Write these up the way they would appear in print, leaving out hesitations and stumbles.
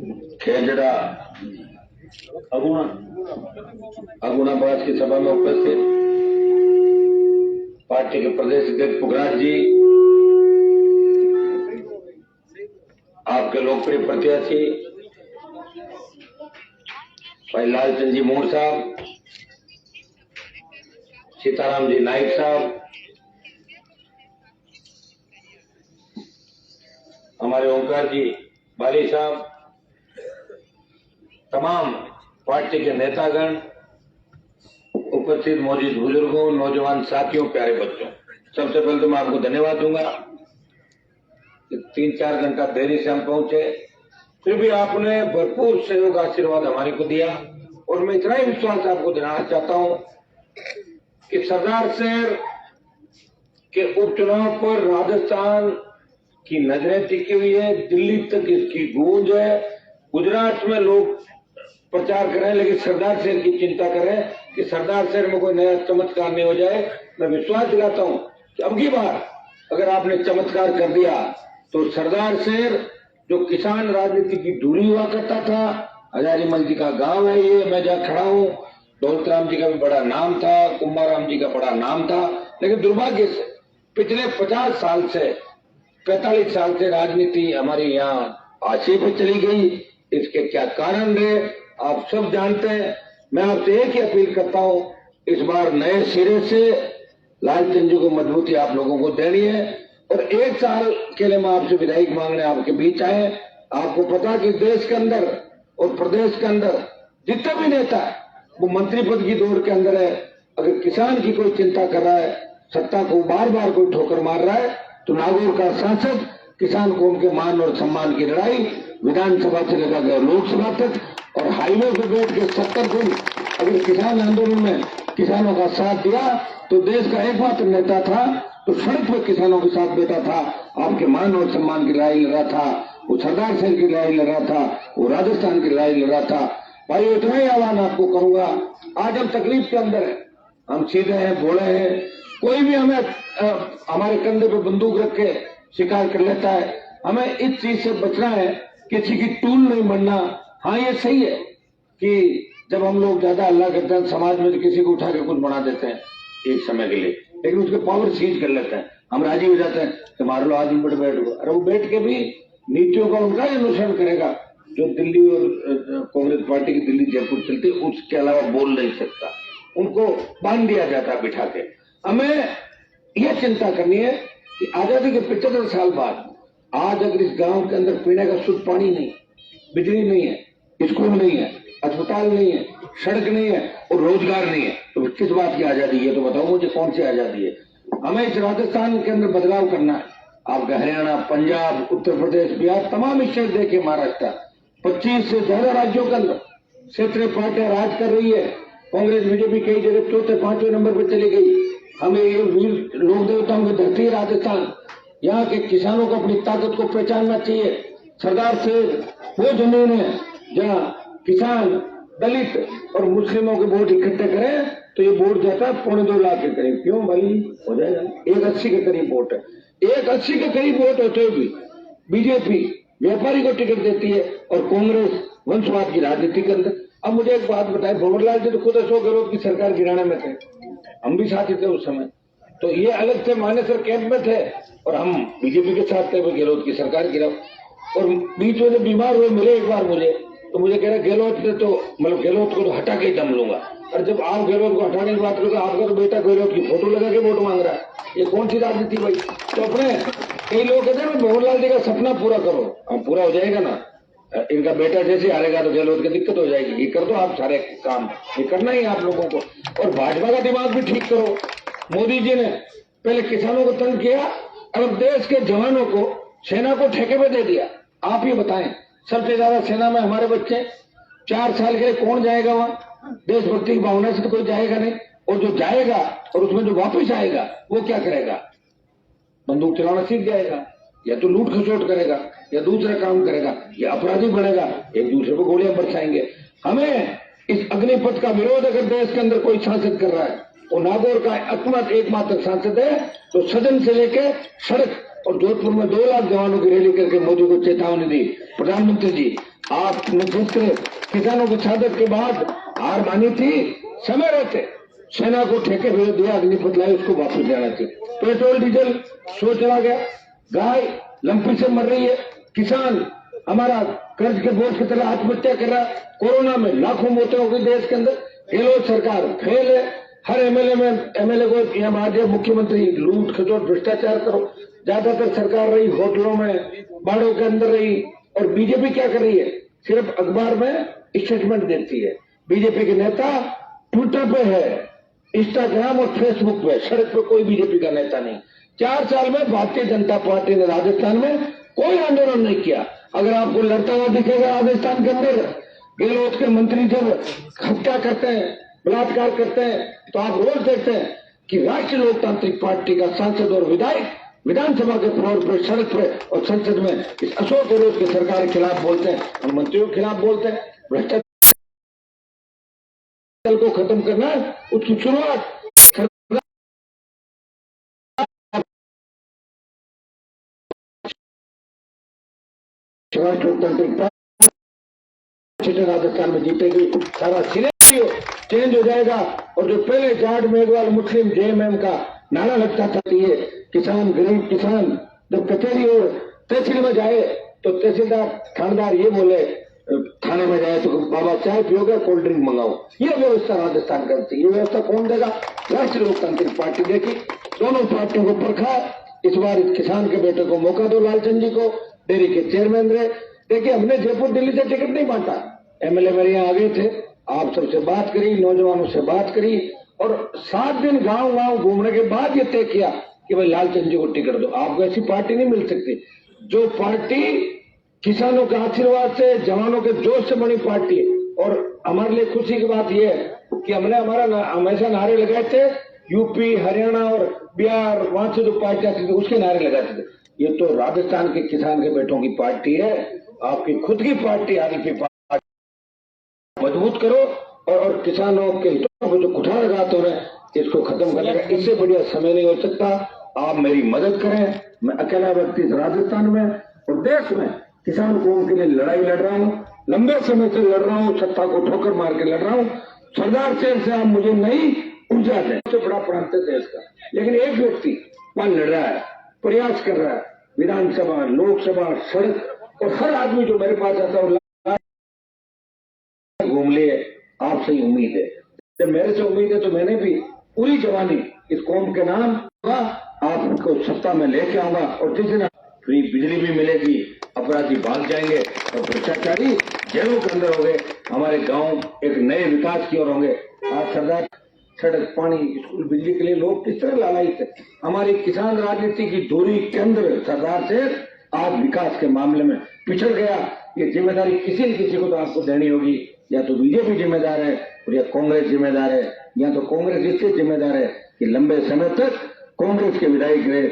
खेजड़ा अगुणाबाद की सभा में उपस्थित पार्टी के प्रदेश अध्यक्ष पुखराज जी, आपके लोकप्रिय प्रत्याशी भाई लालचंद जी मोर साहब, सीताराम जी नाइक साहब, हमारे ओंकार जी बाली साहब, तमाम पार्टी के नेतागण, उपस्थित मौजूद बुजुर्गों, नौजवान साथियों, प्यारे बच्चों, सबसे पहले तो मैं आपको धन्यवाद दूंगा। 3-4 घंटा देरी से हम पहुंचे, फिर भी आपने भरपूर सहयोग आशीर्वाद हमारे को दिया। और मैं इतना ही विश्वास आपको दिलाना चाहता हूं कि सरदार शहर के उपचुनाव पर राजस्थान की नजरें टिकी हुई है, दिल्ली तक इसकी गूंज है। गुजरात में लोग प्रचार करें, लेकिन सरदार शहर की चिंता करें कि सरदार शहर में कोई नया चमत्कार नहीं हो जाए। मैं विश्वास दिलाता हूं कि अब की बार अगर आपने चमत्कार कर दिया तो सरदार शहर, जो किसान राजनीति की दूरी हुआ करता था, हजारीमल जी का गांव है ये, मैं जहाँ खड़ा हूं, दौलतराम जी का भी बड़ा नाम था, कुंभाराम जी का बड़ा नाम था, लेकिन दुर्भाग्य से पिछले 50 साल से 45 साल से राजनीति हमारे यहाँ आशे पे चली गई। इसके क्या कारण रहे आप सब जानते हैं। मैं आपसे एक ही अपील करता हूं, इस बार नए सिरे से लालचंद जी को मजबूती आप लोगों को देनी है। और 1 साल के लिए मैं आपसे विधायक मांगने आपके बीच आए। आपको पता कि देश के अंदर और प्रदेश के अंदर जितने भी नेता है वो मंत्री पद की दौड़ के अंदर है। अगर किसान की कोई चिंता कर रहा है, सत्ता को बार बार कोई ठोकर मार रहा है, तो नागौर का सांसद किसान कौम के मान और सम्मान की लड़ाई विधानसभा से लेकर लोकसभा तक और हाईवे पे बैठ के 70 दिन अगर किसान आंदोलन में किसानों का साथ दिया तो देश का एकमात्र नेता था, तो सड़क पर किसानों के साथ बैठा था, आपके मान और सम्मान की लड़ाई लड़ रहा था, वो सरदार शहर की लड़ाई लड़ रहा था, वो राजस्थान की लड़ाई लड़ रहा था। भाई इतना ही आह्वान आपको करूंगा, आज हम तकलीफ के अंदर है, हम सीधे हैं, भोले हैं, कोई भी हमें हमारे कंधे पे बंदूक रख के शिकार कर लेता है। हमें इस चीज से बचना है, किसी की टूल नहीं बनना। हाँ ये सही है कि जब हम लोग ज्यादा हल्ला करते हैं समाज में तो किसी को उठा के कुछ बना देते हैं एक समय के लिए, लेकिन उसके पावर सीज कर लेते हैं, हम राजी हो जाते हैं कि मार लो आदमी पर बैठ गो। अरे वो बैठ के भी नीतियों का उनका अनुसरण करेगा जो दिल्ली और कांग्रेस पार्टी की दिल्ली जयपुर चलती है, उसके अलावा बोल नहीं सकता, उनको बांध दिया जाता है बिठा के। हमें यह चिंता करनी है कि आजादी के 75 साल बाद आज अगर इस गांव के अंदर पीने का शुद्ध पानी नहीं, बिजली नहीं है, स्कूल नहीं है, अस्पताल नहीं है, सड़क नहीं है और रोजगार नहीं है, तो किस बात की आजादी है? तो बताओ मुझे कौन सी आजादी है? हमें इस राजस्थान के अंदर बदलाव करना है। आपका हरियाणा, पंजाब, उत्तर प्रदेश, बिहार, तमाम स्टेट देखिए, महाराष्ट्र, 25 से ज्यादा राज्यों के अंदर क्षेत्रीय पार्टियां राज कर रही है। कांग्रेस बीजेपी कई जगह 4थे-5वें नंबर पर चली गई। हमें ये वीर लोक देवताओं की धरती है राजस्थान, यहाँ के किसानों को अपनी ताकत को पहचानना चाहिए। सरदार से वो जमीन है जहाँ किसान, दलित और मुस्लिमों के वोट इकट्ठे करें तो ये वोट जाता है 2.25 लाख के करीब। क्यों भाई? हो जाएगा 180 के करीब वोट है। 180 के करीब वोट होते हुए भी बीजेपी व्यापारी को टिकट देती है और कांग्रेस वंशवाद की राजनीति के अंदर। अब मुझे एक बात बताए, भंवरलाल जी तो खुद अशोक गहलोत की सरकार गिराने में थे, हम भी साथी थे उस समय, तो ये अलग से मानेसर कैंप में थे और हम बीजेपी के साथ थे, गहलोत की सरकार गिरा। और बीच में जब बीमार हुए मिले एक बार मुझे, तो मुझे कह रहे गहलोत ने तो मतलब गहलोत को तो हटा के ही दम लूंगा। और जब आप गहलोत को हटाने की बात करोगे, आपका तो बेटा गहलोत की फोटो लगा के वोट मांग रहा है, ये कौन सी राजनीति भाई? तो अपने कई लोग कहते हैं भंवरलाल जी का सपना पूरा करो, अब पूरा हो जाएगा ना, इनका बेटा जैसे हारेगा तो गहलोत की दिक्कत हो जाएगी, ये कर दो आप सारे काम, ये करना ही आप लोगों को। और भाजपा का दिमाग भी ठीक करो। मोदी जी ने पहले किसानों को तंग किया, अब देश के जवानों को, सेना को ठेके पे दे दिया। आप ही बताएं, सबसे ज्यादा सेना में हमारे बच्चे, 4 साल के लिए कौन जाएगा वहां? देशभक्ति की भावना से तो कोई जाएगा नहीं, और जो जाएगा और उसमें जो वापस आएगा वो क्या करेगा? बंदूक चलाना सीख जाएगा, या तो लूट खसोट करेगा, या दूसरा काम करेगा, या अपराधी बनेगा, एक दूसरे को गोलियां बरसाएंगे। हमें इस अग्निपथ का विरोध अगर देश के अंदर कोई सांसद कर रहा है, वो नागौर का एकमात्र सांसद है, तो सदन से लेके सड़क और जोधपुर में 2 लाख जवानों की रैली करके मोदी को चेतावनी दी, प्रधानमंत्री जी आपने जिस किसानों की शहादत के बाद हार मानी थी, समय रहते सेना को ठेके भेज दिया, अग्निपथ लाई, उसको वापस जाना चाहिए। पेट्रोल डीजल सो चला गया, गाय लंपी से मर रही है, किसान हमारा कर्ज के बोझ की तरह आत्महत्या कर रहा है, कोरोना में लाखों मौतें हो गई देश के अंदर। गहलोत सरकार फेल है, हर एमएलए को यहाँ मार दिया, मुख्यमंत्री लूट खचोट भ्रष्टाचार करो, ज्यादातर सरकार रही होटलों में, बाड़ों के अंदर रही। और बीजेपी क्या कर रही है, सिर्फ अखबार में स्टेटमेंट देती है। बीजेपी के नेता ट्विटर पे है, इंस्टाग्राम और फेसबुक पे, सड़क पे कोई बीजेपी का नेता नहीं। 4 साल में भारतीय जनता पार्टी ने राजस्थान में कोई आंदोलन नहीं किया। अगर आपको लड़ता हुआ दिखेगा राजस्थान के अंदर, गहलोत के मंत्री जब हत्या करते हैं, बलात्कार करते हैं, तो आप रोज देखते हैं कि राष्ट्रीय लोकतांत्रिक पार्टी का सांसद और विधायक विधानसभा के फ्लोर पर, सड़क पर और संसद में इस अशोक गहलोत की सरकार के खिलाफ बोलते हैं और मंत्रियों के खिलाफ बोलते हैं। भ्रष्टाचार को खत्म करना है, उसकी शुरुआत लोकतांत्रिक पार्टी राजस्थान में जीतेगी, सारा सिनेरियो चेंज हो जाएगा। और जो पहले जाट मेघवाल मुस्लिम जेएमएम का नारा लगता था, ये किसान गरीब किसान, जब कचहरी और तहसील में जाए तो तहसीलदार थानेदार ये बोले, थाने में जाए तो बाबा चाय पियोगे कोल्ड ड्रिंक मंगाओ, ये व्यवस्था राजस्थान करती है। ये व्यवस्था कौन देगा? राष्ट्रीय लोकतांत्रिक पार्टी देगी। दोनों पार्टियों को परखा, इस बार इस किसान के बेटे को मौका दो, लालचंद जी को, डेयरी के चेयरमैन रहे। देखिए, हमने जयपुर दिल्ली से टिकट नहीं बांटा, एमएलए मेरे यहाँ आ गए थे, आप सबसे बात करी, नौजवानों से बात करी और 7 दिन गांव गांव घूमने के बाद ये तय किया कि भाई लालचंद जी को टिकट दो। आपको ऐसी पार्टी नहीं मिल सकती जो पार्टी किसानों के आशीर्वाद से, जवानों के जोश से बनी पार्टी है। और हमारे लिए खुशी की बात यह है कि हमने हमेशा नारे लगाए थे, यूपी हरियाणा और बिहार, वहां से जो पार्टी आती थी उसके नारे लगाते थे। ये तो राजस्थान के किसान के बेटों की पार्टी है, आपकी खुद की पार्टी आरएलपी पार्टी। मजबूत करो और किसानों के हितों को जो कुठार लगाते हो रहे, इसको खत्म करने का इससे बढ़िया समय नहीं हो सकता। आप मेरी मदद करें। मैं अकेला व्यक्ति राजस्थान में और देश में किसान कौम के लिए लड़ाई लड़ रहा हूं, लंबे समय से लड़ रहा हूं, सत्ता को ठोकर मार के लड़ रहा हूं। सरदार शेर से आप मुझे नई ऊर्जा दें, सबसे बड़ा प्रांत है देश का, लेकिन एक व्यक्ति वहां लड़ रहा है, प्रयास कर रहा है, विधानसभा, लोकसभा, सड़क, और हर आदमी जो मेरे पास आता है घूम लिए। आपसे ही उम्मीद है, जब मेरे से उम्मीद है तो मैंने भी पूरी जवानी इस कौम के नाम आपको सत्ता में लेके आऊंगा। और जिस दिन फ्री बिजली भी मिलेगी, अपराधी भाग जाएंगे और भ्रष्टाचारी जेलों के अंदर होंगे, हमारे गांव एक नए विकास की ओर होंगे। आज सरदार सड़क, पानी, स्कूल, बिजली के लिए लोग किस तरह लालायित थे। हमारी किसान राजनीति की दूरी के अंदर सरदार से आज विकास के मामले में पिछड़ गया। ये जिम्मेदारी किसी न किसी को तो आपको देनी होगी, या तो बीजेपी जिम्मेदार है और या कांग्रेस जिम्मेदार है, या तो कांग्रेस इससे जिम्मेदार है कि लंबे समय तक कांग्रेस के विधायक रहे,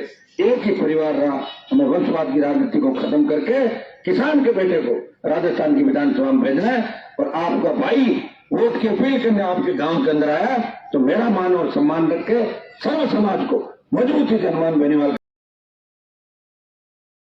एक ही परिवार रहा। हमें वंशवाद की राजनीति को खत्म करके किसान के बेटे को राजस्थान की विधानसभा में भेजना है। और आपका भाई वोट की अपील करने आपके गांव के अंदर आया तो मेरा मान और सम्मान रख के सर्व समाज को मजबूती से अनुमान बेनीवाल